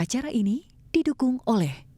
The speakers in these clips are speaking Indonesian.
Acara ini didukung oleh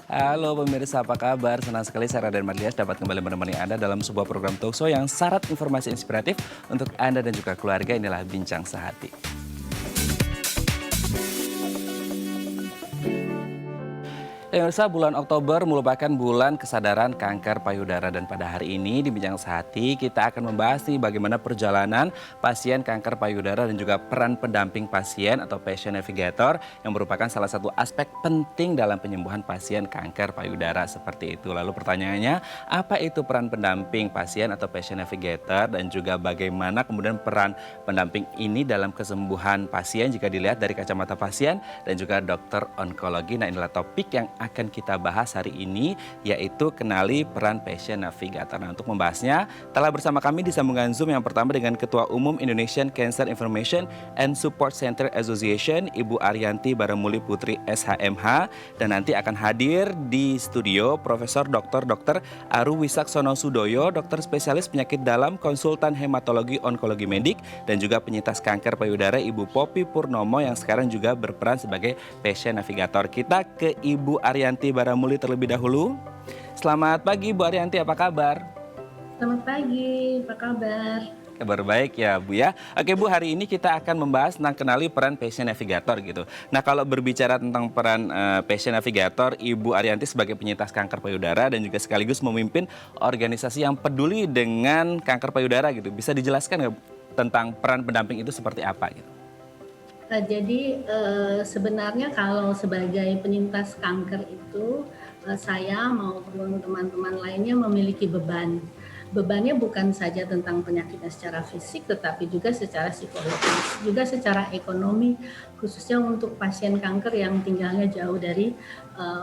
Halo pemirsa, apa kabar? Senang sekali saya Raden Marlias dapat kembali menemani Anda dalam sebuah program talkshow yang syarat informasi inspiratif untuk Anda dan juga keluarga. Inilah Bincang Sehati. Pemirsa, bulan Oktober merupakan bulan kesadaran kanker payudara dan pada hari ini di Bincang Sehati kita akan membahas nih bagaimana perjalanan pasien kanker payudara dan juga peran pendamping pasien atau patient navigator yang merupakan salah satu aspek penting dalam penyembuhan pasien kanker payudara seperti itu. Lalu pertanyaannya, apa itu peran pendamping pasien atau patient navigator dan juga bagaimana kemudian peran pendamping ini dalam kesembuhan pasien jika dilihat dari kacamata pasien dan juga dokter onkologi. Nah, inilah topik yang akan kita bahas hari ini, yaitu kenali peran patient navigator. Nah, untuk membahasnya telah bersama kami di sambungan Zoom yang pertama dengan Ketua Umum Indonesian Cancer Information and Support Center Association, Ibu Ariyanti Baramuli Putri SHMH, dan nanti akan hadir di studio Profesor Dr. Aru Wisaksono Sudoyo, dokter spesialis penyakit dalam, konsultan hematologi onkologi medik, dan juga penyintas kanker payudara Ibu Poppy Purnomo yang sekarang juga berperan sebagai patient navigator. Kita ke Ibu Ariyanti Baramuli terlebih dahulu. Selamat pagi Bu Ariyanti, apa kabar? Selamat pagi, apa kabar? Kabar baik ya Bu ya. Oke Bu, hari ini kita akan membahas tentang kenali peran patient navigator gitu. Nah, kalau berbicara tentang peran patient navigator, Ibu Ariyanti sebagai penyintas kanker payudara dan juga sekaligus memimpin organisasi yang peduli dengan kanker payudara gitu. Bisa dijelaskan nggak tentang peran pendamping itu seperti apa gitu? Jadi sebenarnya kalau sebagai penyintas kanker itu saya maupun teman-teman lainnya memiliki beban. Bebannya bukan saja tentang penyakitnya secara fisik, tetapi juga secara psikologis, juga secara ekonomi, khususnya untuk pasien kanker yang tinggalnya jauh dari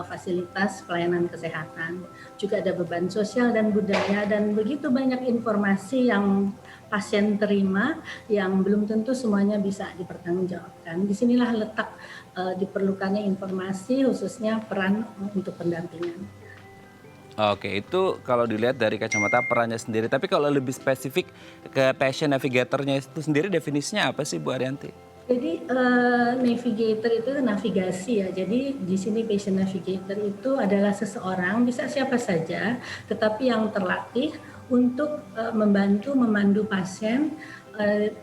fasilitas pelayanan kesehatan. Juga ada beban sosial dan budaya, dan begitu banyak informasi yang pasien terima yang belum tentu semuanya bisa dipertanggungjawabkan. Disinilah letak diperlukannya informasi, khususnya peran untuk pendampingan. Oke, itu kalau dilihat dari kacamata perannya sendiri. Tapi kalau lebih spesifik ke patient navigatornya itu sendiri, definisinya apa sih Bu Ariyanti? Jadi navigator itu navigasi ya. Jadi di sini patient navigator itu adalah seseorang, bisa siapa saja, tetapi yang terlatih untuk membantu memandu pasien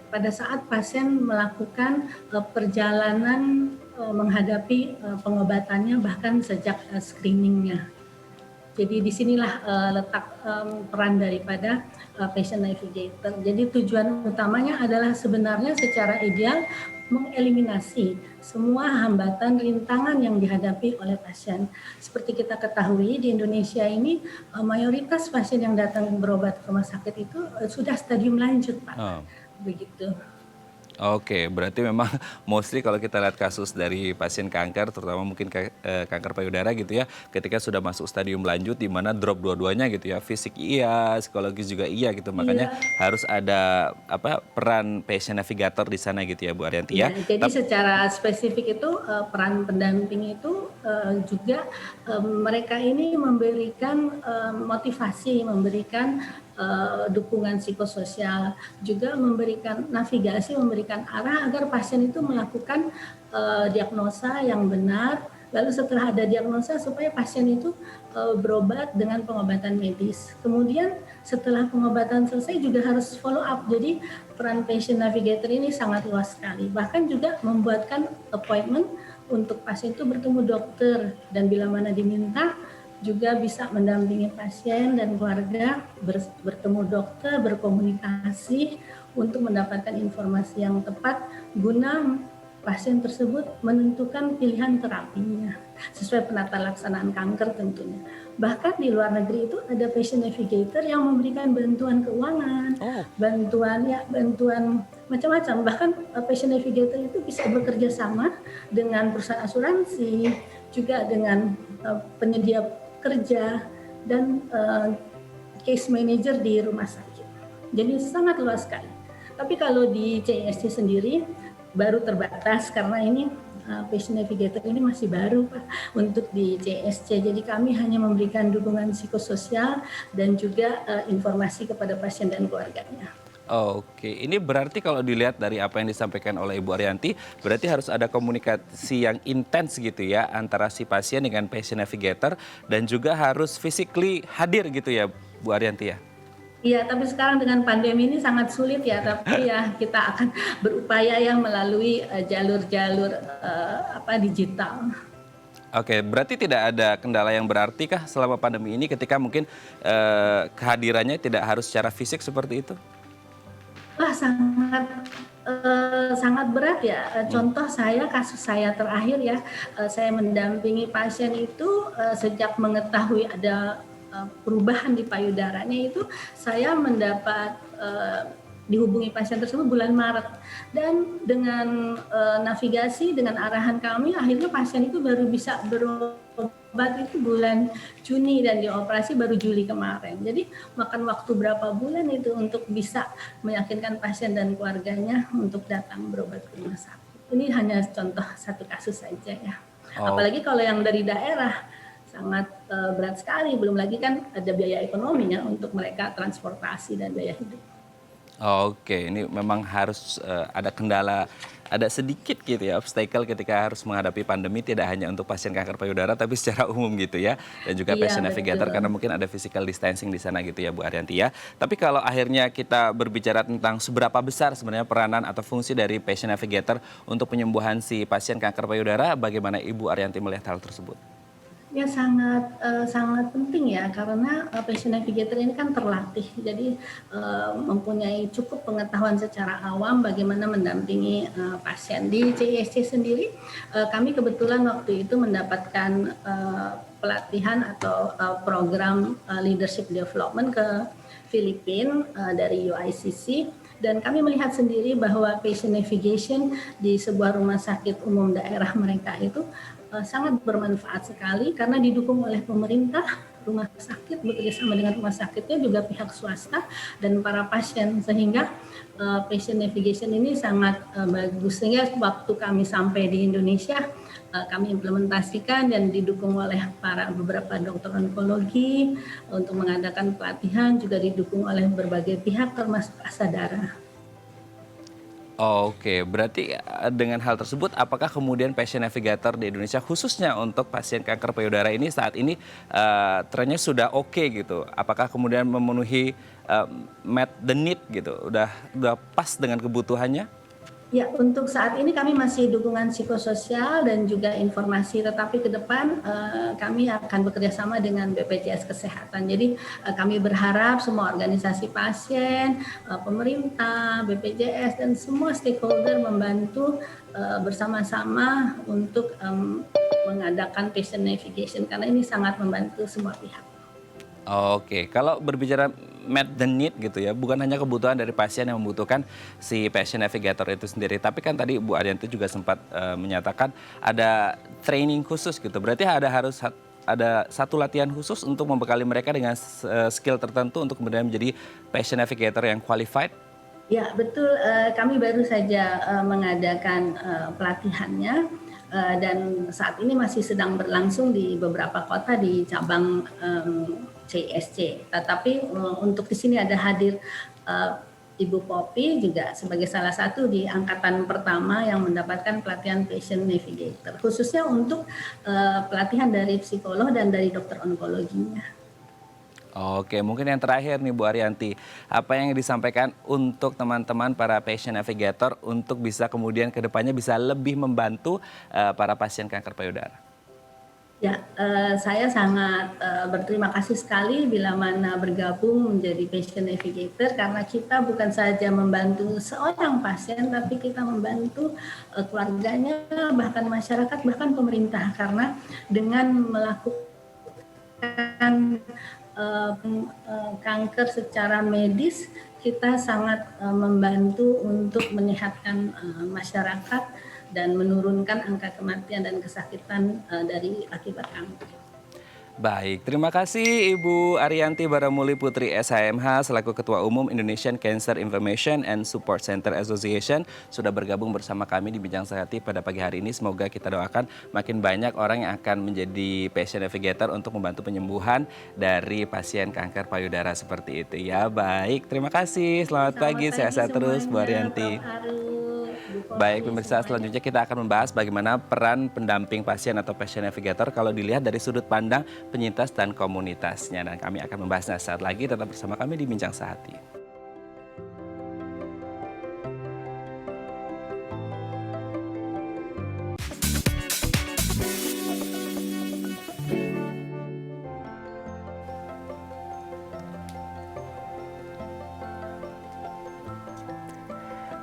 pada saat pasien melakukan perjalanan menghadapi pengobatannya bahkan sejak screeningnya. Jadi disinilah letak peran daripada patient navigator. Jadi tujuan utamanya adalah sebenarnya secara ideal mengeliminasi semua hambatan rintangan yang dihadapi oleh pasien. Seperti kita ketahui di Indonesia ini mayoritas pasien yang datang berobat ke rumah sakit itu sudah stadium lanjut, Pak. Begitu. Oke, berarti memang mostly kalau kita lihat kasus dari pasien kanker, terutama mungkin kanker payudara gitu ya, ketika sudah masuk stadium lanjut di mana drop dua-duanya gitu ya, fisik iya, psikologis juga iya gitu, makanya harus ada peran patient navigator di sana gitu ya Bu Ariyanti ya. Jadi secara spesifik itu peran pendamping itu juga mereka ini memberikan motivasi, memberikan dukungan psikososial, juga memberikan navigasi, memberikan arah agar pasien itu melakukan diagnosa yang benar. Lalu setelah ada diagnosa supaya pasien itu berobat dengan pengobatan medis. Kemudian setelah pengobatan selesai juga harus follow up. Jadi peran patient navigator ini sangat luas sekali. Bahkan juga membuatkan appointment untuk pasien itu bertemu dokter, dan bila mana diminta juga bisa mendampingi pasien dan keluarga bertemu dokter, berkomunikasi untuk mendapatkan informasi yang tepat guna pasien tersebut menentukan pilihan terapinya sesuai penata laksanaan kanker tentunya. Bahkan di luar negeri itu ada patient navigator yang memberikan bantuan keuangan, bantuan macam-macam. Bahkan patient navigator itu bisa bekerja sama dengan perusahaan asuransi, juga dengan penyedia kerja dan case manager di rumah sakit. jadi sangat luas sekali. Tapi kalau di CISC sendiri baru terbatas karena ini Patient Navigator ini masih baru Pak untuk di CISC. Jadi kami hanya memberikan dukungan psikososial dan juga informasi kepada pasien dan keluarganya. Oke, ini berarti kalau dilihat dari apa yang disampaikan oleh Ibu Arianti, berarti harus ada komunikasi yang intens gitu ya antara si pasien dengan patient navigator dan juga harus physically hadir gitu ya Bu Arianti ya? Iya, tapi sekarang dengan pandemi ini sangat sulit ya, tapi ya kita akan berupaya ya melalui jalur-jalur digital. Oke, berarti tidak ada kendala yang berarti kah selama pandemi ini ketika mungkin kehadirannya tidak harus secara fisik seperti itu? Wah, sangat berat ya. Contoh kasus saya terakhir ya, saya mendampingi pasien itu sejak mengetahui ada perubahan di payudaranya itu saya mendapat dihubungi pasien tersebut bulan Maret dan dengan navigasi dengan arahan kami akhirnya pasien itu baru bisa berobat itu bulan Juni dan dioperasi baru Juli kemarin. Jadi makan waktu berapa bulan itu untuk bisa meyakinkan pasien dan keluarganya untuk datang berobat ke rumah sakit. Ini hanya contoh satu kasus saja ya. Apalagi kalau yang dari daerah sangat berat sekali, belum lagi kan ada biaya ekonominya untuk mereka transportasi dan biaya hidup. Oke, ini memang harus ada kendala, ada sedikit gitu ya obstacle ketika harus menghadapi pandemi tidak hanya untuk pasien kanker payudara tapi secara umum gitu ya. Dan juga patient navigator karena mungkin ada physical distancing di sana gitu ya Bu Arianti ya. Tapi kalau akhirnya kita berbicara tentang seberapa besar sebenarnya peranan atau fungsi dari patient navigator untuk penyembuhan si pasien kanker payudara, bagaimana Ibu Arianti melihat hal tersebut? Ya sangat penting ya karena patient navigator ini kan terlatih, jadi mempunyai cukup pengetahuan secara awam bagaimana mendampingi pasien. Di CISC sendiri kami kebetulan waktu itu mendapatkan pelatihan atau program leadership development ke Filipina dari UICC. Dan kami melihat sendiri bahwa patient navigation di sebuah rumah sakit umum daerah mereka itu sangat bermanfaat sekali karena didukung oleh pemerintah, rumah sakit bekerjasama dengan rumah sakitnya juga pihak swasta dan para pasien sehingga patient navigation ini sangat bagus. Sehingga waktu kami sampai di Indonesia kami implementasikan dan didukung oleh beberapa dokter onkologi untuk mengadakan pelatihan, juga didukung oleh berbagai pihak termasuk Asadara. Oke, berarti dengan hal tersebut apakah kemudian patient navigator di Indonesia khususnya untuk pasien kanker payudara ini saat ini trennya sudah oke gitu? Apakah kemudian memenuhi met the need gitu? Udah pas dengan kebutuhannya? Ya, untuk saat ini kami masih dukungan psikososial dan juga informasi, tetapi ke depan kami akan bekerja sama dengan BPJS Kesehatan. Jadi kami berharap semua organisasi pasien, pemerintah, BPJS, dan semua stakeholder membantu bersama-sama untuk mengadakan patient navigation, karena ini sangat membantu semua pihak. Oke, kalau berbicara meet the need gitu ya, bukan hanya kebutuhan dari pasien yang membutuhkan si patient navigator itu sendiri, tapi kan tadi Bu Arianti juga sempat menyatakan ada training khusus gitu. Berarti harus ada satu latihan khusus untuk membekali mereka dengan skill tertentu untuk kemudian menjadi patient navigator yang qualified. Ya, betul. Kami baru saja mengadakan pelatihannya. Dan saat ini masih sedang berlangsung di beberapa kota di cabang CISC. Tetapi untuk di sini ada hadir Ibu Poppy juga sebagai salah satu di angkatan pertama yang mendapatkan pelatihan patient navigator, khususnya untuk pelatihan dari psikolog dan dari dokter onkologinya. Oke, mungkin yang terakhir nih Bu Arianti, apa yang disampaikan untuk teman-teman para patient navigator untuk bisa kemudian ke depannya bisa lebih membantu para pasien kanker payudara? Ya, saya sangat berterima kasih sekali bila mana bergabung menjadi patient navigator karena kita bukan saja membantu seorang pasien tapi kita membantu keluarganya, bahkan masyarakat, bahkan pemerintah, karena dengan melakukan kanker secara medis kita sangat membantu untuk menyehatkan masyarakat dan menurunkan angka kematian dan kesakitan dari akibat kanker. Baik, terima kasih Ibu Ariyanti Baramuli Putri SHMH selaku Ketua Umum Indonesian Cancer Information and Support Center Association sudah bergabung bersama kami di Bincang Sehati pada pagi hari ini. Semoga kita doakan makin banyak orang yang akan menjadi patient navigator untuk membantu penyembuhan dari pasien kanker payudara seperti itu ya. Baik, terima kasih. Selamat pagi, sehat-sehat terus Bu Ariyanti. Baik pemirsa, selanjutnya kita akan membahas bagaimana peran pendamping pasien atau patient navigator kalau dilihat dari sudut pandang penyintas dan komunitasnya. Dan kami akan membahasnya saat lagi, tetap bersama kami di Bincang Sehati.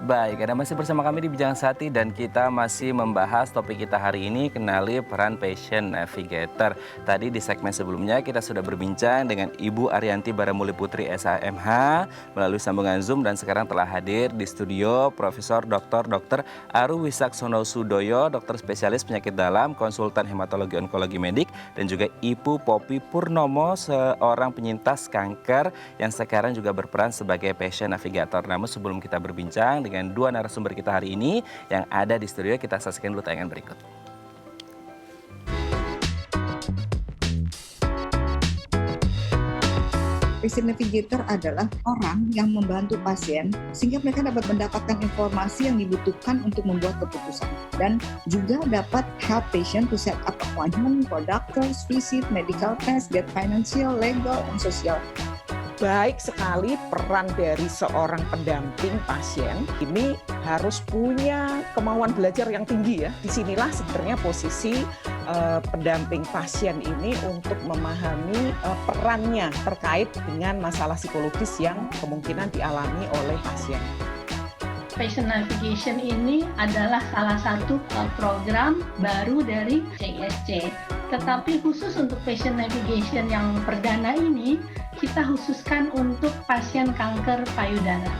Baik, Anda masih bersama kami di Bincang Sehati dan kita masih membahas topik kita hari ini, kenali peran patient navigator. Tadi di segmen sebelumnya kita sudah berbincang dengan Ibu Ariyanti Baramuli Putri SHMH melalui sambungan Zoom dan sekarang telah hadir di studio Profesor Dr. Aru Wisaksono Sudoyo, dokter spesialis penyakit dalam, konsultan hematologi onkologi medik, dan juga Ibu Poppy Purnomo, seorang penyintas kanker yang sekarang juga berperan sebagai patient navigator. Namun sebelum kita berbincang dengan dua narasumber kita hari ini yang ada di studio, kita saksikan dulu tayangan berikut. Patient navigator adalah orang yang membantu pasien sehingga mereka dapat mendapatkan informasi yang dibutuhkan untuk membuat keputusan, dan juga dapat help patient to set up appointment for doctors, visit, medical test, get financial, legal, and social. Baik sekali peran dari seorang pendamping pasien ini harus punya kemauan belajar yang tinggi ya. Disinilah sebenarnya posisi pendamping pasien ini untuk memahami perannya terkait dengan masalah psikologis yang kemungkinan dialami oleh pasien. Patient Navigation ini adalah salah satu program baru dari CISC. Tetapi khusus untuk Patient Navigation yang perdana ini, kita khususkan untuk pasien kanker payudara.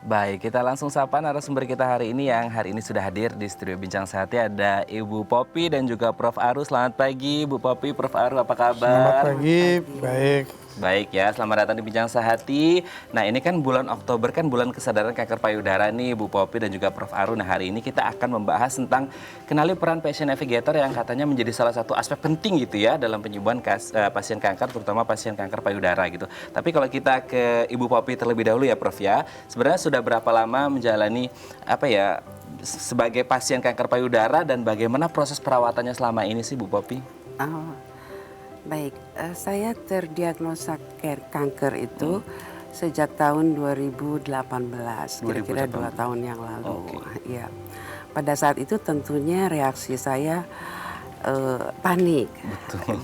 Baik, kita langsung sapa narasumber kita hari ini yang hari ini sudah hadir di studio Bincang Sehati. Ada Ibu Poppy dan juga Prof. Aru. Selamat pagi Bu Poppy, Prof. Aru, apa kabar? Selamat pagi, baik. Baik ya, selamat datang di Bincang Sehati. Nah ini kan bulan Oktober kan bulan kesadaran kanker payudara nih Bu Poppy dan juga Prof. Aru. Nah hari ini kita akan membahas tentang kenali peran patient navigator yang katanya menjadi salah satu aspek penting gitu ya dalam penyembuhan pasien kanker, terutama pasien kanker payudara gitu. Tapi kalau kita ke Ibu Poppy terlebih dahulu ya Prof ya, sebenarnya sudah berapa lama menjalani sebagai pasien kanker payudara dan bagaimana proses perawatannya selama ini sih Bu Poppy? Baik, saya terdiagnosa kanker itu sejak tahun 2018, kira-kira 2 tahun yang lalu. Ya, pada saat itu tentunya reaksi saya panik,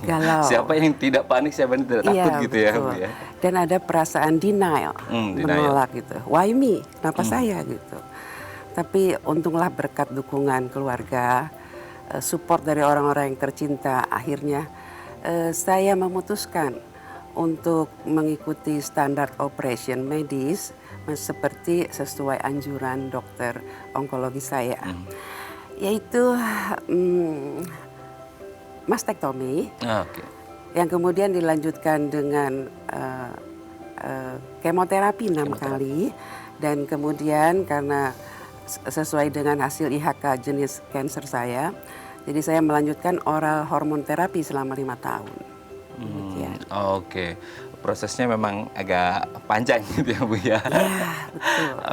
galau. Siapa yang tidak panik, siapa yang tidak takut gitu ya, Bu ya? Dan ada perasaan denial, menolak gitu. Why me? Kenapa saya gitu? Tapi untunglah berkat dukungan keluarga, support dari orang-orang yang tercinta, akhirnya saya memutuskan untuk mengikuti standar operation medis seperti sesuai anjuran dokter onkologi saya, yaitu mastektomi, yang kemudian dilanjutkan dengan kemoterapi 6 kali, dan kemudian karena sesuai dengan hasil IHK jenis kanker saya, jadi saya melanjutkan oral hormon terapi selama 5 tahun. Prosesnya memang agak panjang gitu ya Bu ya. Iya,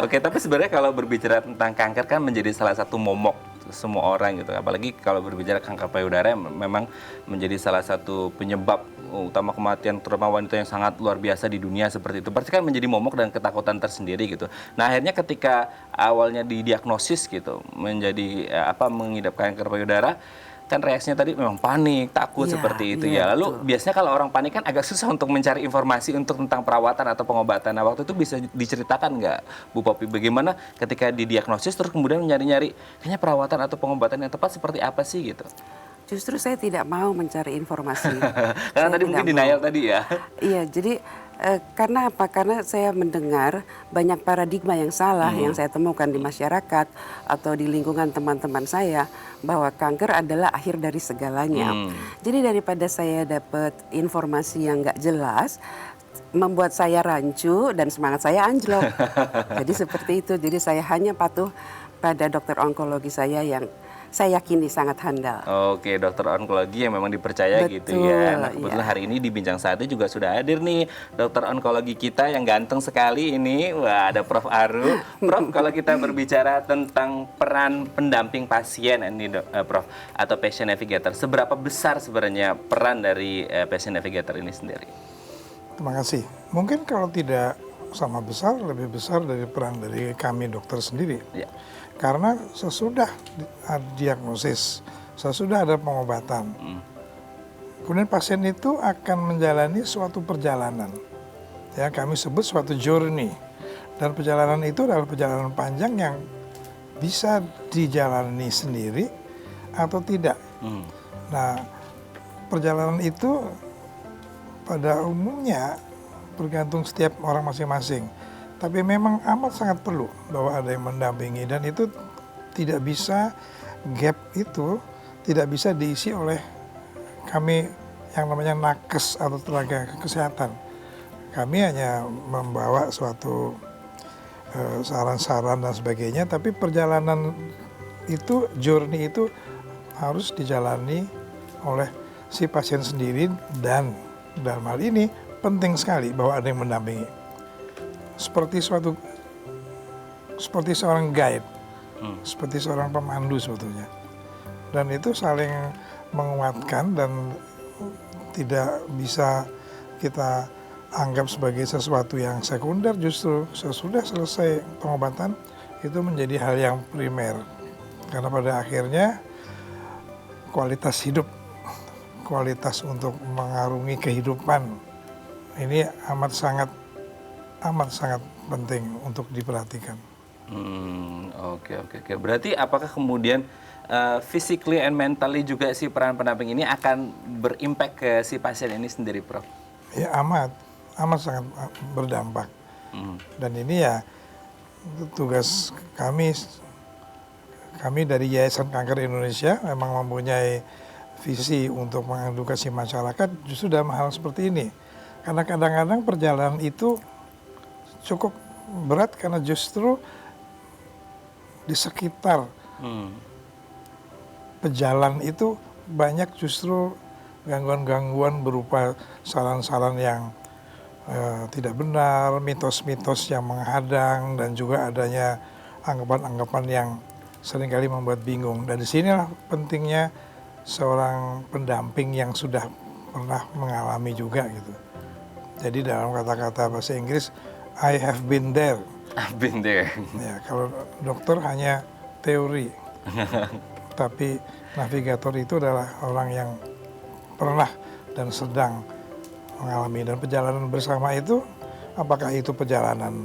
betul. Tapi sebenarnya kalau berbicara tentang kanker kan menjadi salah satu momok semua orang gitu. Apalagi kalau berbicara kanker payudara memang menjadi salah satu penyebab utama kematian terutama wanita yang sangat luar biasa di dunia seperti itu. Berarti kan menjadi momok dan ketakutan tersendiri gitu. Nah akhirnya ketika awalnya didiagnosis gitu menjadi mengidap kanker payudara, kan reaksinya tadi memang panik, takut seperti itu ya. Lalu betul. Biasanya kalau orang panik kan agak susah untuk mencari informasi untuk tentang perawatan atau pengobatan. Nah waktu itu bisa diceritakan nggak Bu Poppy bagaimana ketika didiagnosis terus kemudian nyari-nyari kayaknya perawatan atau pengobatan yang tepat seperti apa sih gitu? Justru saya tidak mau mencari informasi. Karena tadi mungkin denial tadi ya. Iya, jadi Karena apa? Karena saya mendengar banyak paradigma yang salah yang saya temukan di masyarakat atau di lingkungan teman-teman saya bahwa kanker adalah akhir dari segalanya. Jadi daripada saya dapat informasi yang nggak jelas, membuat saya rancu dan semangat saya anjlok. Jadi seperti itu. Jadi saya hanya patuh pada dokter onkologi saya yang saya yakini sangat handal. Oke, dokter onkologi yang memang dipercaya gitu ya. Nah, kebetulan hari ini di Bincang Sehati juga sudah hadir nih dokter onkologi kita yang ganteng sekali ini. Wah, ada Prof. Aru. Prof, kalau kita berbicara tentang peran pendamping pasien ini, Prof, atau patient navigator, seberapa besar sebenarnya peran dari patient navigator ini sendiri? Terima kasih. Mungkin kalau tidak sama besar, lebih besar dari peran dari kami dokter sendiri. Ya. Karena sesudah diagnosis, sesudah ada pengobatan, kemudian pasien itu akan menjalani suatu perjalanan. Ya, kami sebut suatu journey. Dan perjalanan itu adalah perjalanan panjang yang bisa dijalani sendiri atau tidak. Nah, perjalanan itu pada umumnya bergantung setiap orang masing-masing. Tapi memang amat sangat perlu bahwa ada yang mendampingi, dan itu tidak bisa, gap itu tidak bisa diisi oleh kami yang namanya nakes atau tenaga kesehatan. Kami hanya membawa suatu saran-saran dan sebagainya, tapi perjalanan itu, journey itu harus dijalani oleh si pasien sendiri, dan dalam hal ini penting sekali bahwa ada yang mendampingi. Seperti seorang guide, seperti seorang pemandu sebetulnya. Dan itu saling menguatkan dan tidak bisa kita anggap sebagai sesuatu yang sekunder. Justru sesudah selesai pengobatan itu menjadi hal yang primer. Karena pada akhirnya kualitas hidup, kualitas untuk mengarungi kehidupan ini amat sangat penting untuk diperhatikan. Oke. Berarti apakah kemudian physically and mentally juga si peran pendamping ini akan berimpact ke si pasien ini sendiri, Prof? Ya, amat sangat berdampak. Dan ini ya tugas kami dari Yayasan Kanker Indonesia memang mempunyai visi untuk mengedukasi masyarakat justru dalam hal seperti ini. Karena kadang-kadang perjalanan itu cukup berat karena justru di sekitar pejalan itu banyak justru gangguan-gangguan berupa saran-saran yang tidak benar, mitos-mitos yang menghadang, dan juga adanya anggapan-anggapan yang seringkali membuat bingung. Dan disinilah pentingnya seorang pendamping yang sudah pernah mengalami juga gitu. Jadi dalam kata-kata bahasa Inggris, I have been there. I've been there. Ya, kalau dokter hanya teori, tapi navigator itu adalah orang yang pernah dan sedang mengalami. Dan perjalanan bersama itu, apakah itu perjalanan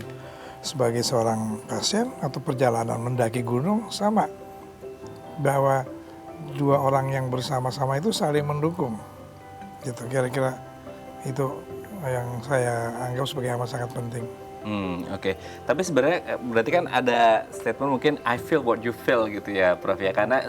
sebagai seorang pasien atau perjalanan mendaki gunung, sama. Bahwa dua orang yang bersama-sama itu saling mendukung. Gitu, kira-kira itu yang saya anggap sebagai amat sangat penting. Oke. Tapi sebenarnya berarti kan ada statement mungkin I feel what you feel gitu ya, Prof ya, karena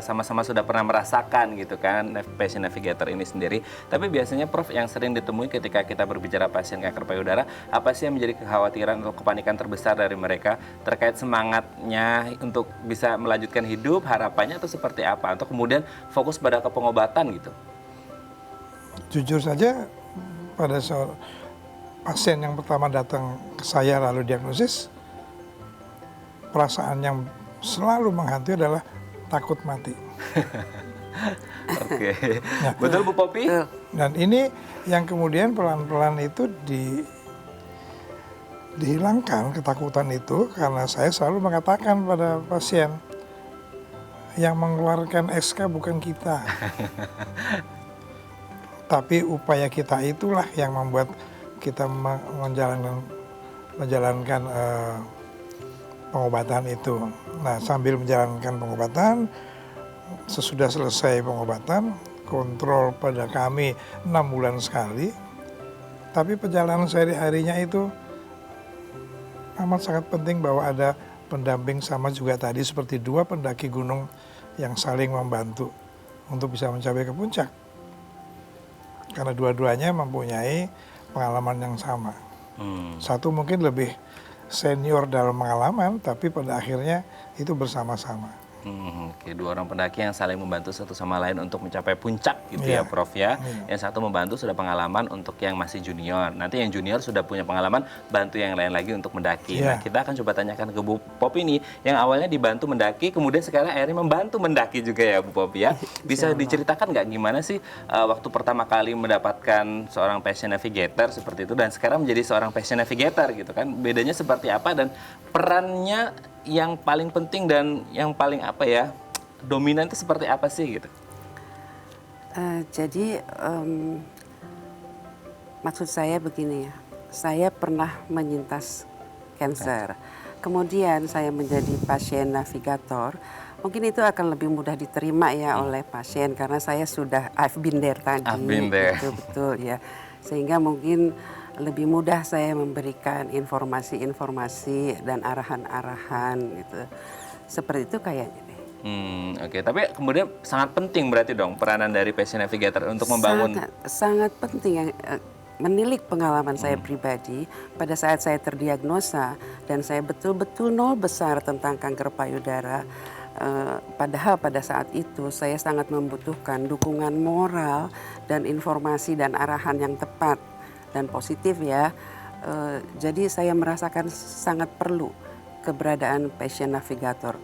sama-sama sudah pernah merasakan gitu kan patient navigator ini sendiri. Tapi biasanya Prof yang sering ditemui ketika kita berbicara pasien kanker payudara, apa sih yang menjadi kekhawatiran atau kepanikan terbesar dari mereka terkait semangatnya untuk bisa melanjutkan hidup, harapannya atau seperti apa, atau kemudian fokus pada pengobatan gitu? Jujur saja, pada saat pasien yang pertama datang ke saya lalu diagnosis, perasaan yang selalu menghantui adalah takut mati. Oke. Nah, betul Bu Popi? Dan ini yang kemudian pelan-pelan itu dihilangkan ketakutan itu, karena saya selalu mengatakan pada pasien, yang mengeluarkan SK bukan kita. Tapi upaya kita itulah yang membuat kita menjalankan pengobatan itu. Nah, sambil menjalankan pengobatan, sesudah selesai pengobatan, kontrol pada kami 6 bulan sekali, Tapi perjalanan sehari-harinya itu amat sangat penting bahwa ada pendamping, sama juga tadi seperti dua pendaki gunung yang saling membantu untuk bisa mencapai ke puncak. Karena dua-duanya mempunyai pengalaman yang sama. Satu mungkin lebih senior dalam pengalaman, tapi pada akhirnya itu bersama-sama. Oke, dua orang pendaki yang saling membantu satu sama lain untuk mencapai puncak gitu ya Prof ya. Yang satu membantu sudah pengalaman untuk yang masih junior. Nanti yang junior sudah punya pengalaman, bantu yang lain lagi untuk mendaki. Nah, kita akan coba tanyakan ke Bu Popi nih, yang awalnya dibantu mendaki, kemudian sekarang akhirnya membantu mendaki juga ya Bu Popi ya. Bisa diceritakan nggak gimana sih waktu pertama kali mendapatkan seorang passion navigator seperti itu dan sekarang menjadi seorang passion navigator gitu kan? Bedanya seperti apa dan perannya yang paling penting dan yang paling apa ya dominan itu seperti apa sih gitu? Jadi maksud saya begini ya, saya pernah menyintas cancer, kemudian saya menjadi pasien navigator. Mungkin itu akan lebih mudah diterima ya oleh pasien karena saya sudah I've been there tadi, betul ya, sehingga mungkin lebih mudah saya memberikan informasi-informasi dan arahan-arahan gitu. Seperti itu kayaknya deh. Oke. Tapi kemudian sangat penting berarti dong peranan dari passion navigator untuk membangun. Sangat penting. Menilik pengalaman saya pribadi pada saat saya terdiagnosa dan saya betul-betul nol besar tentang kanker payudara. Padahal pada saat itu saya sangat membutuhkan dukungan moral dan informasi dan arahan yang tepat dan positif ya. Jadi saya merasakan sangat perlu keberadaan passion navigator.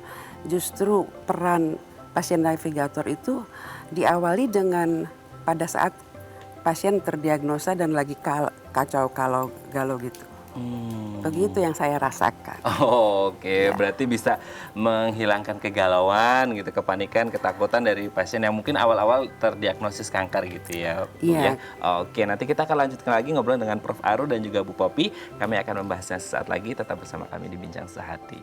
Justru peran passion navigator itu diawali dengan pada saat pasien terdiagnosa dan lagi kacau galau gitu. Begitu yang saya rasakan. Oke. Berarti bisa menghilangkan kegalauan gitu, kepanikan, ketakutan dari pasien yang mungkin awal-awal terdiagnosis kanker gitu ya, Bu ya. Oke, nanti kita akan lanjutkan lagi ngobrol dengan Prof. Aru dan juga Bu Popi. Kami akan membahasnya sesaat lagi, tetap bersama kami di Bincang Sehati.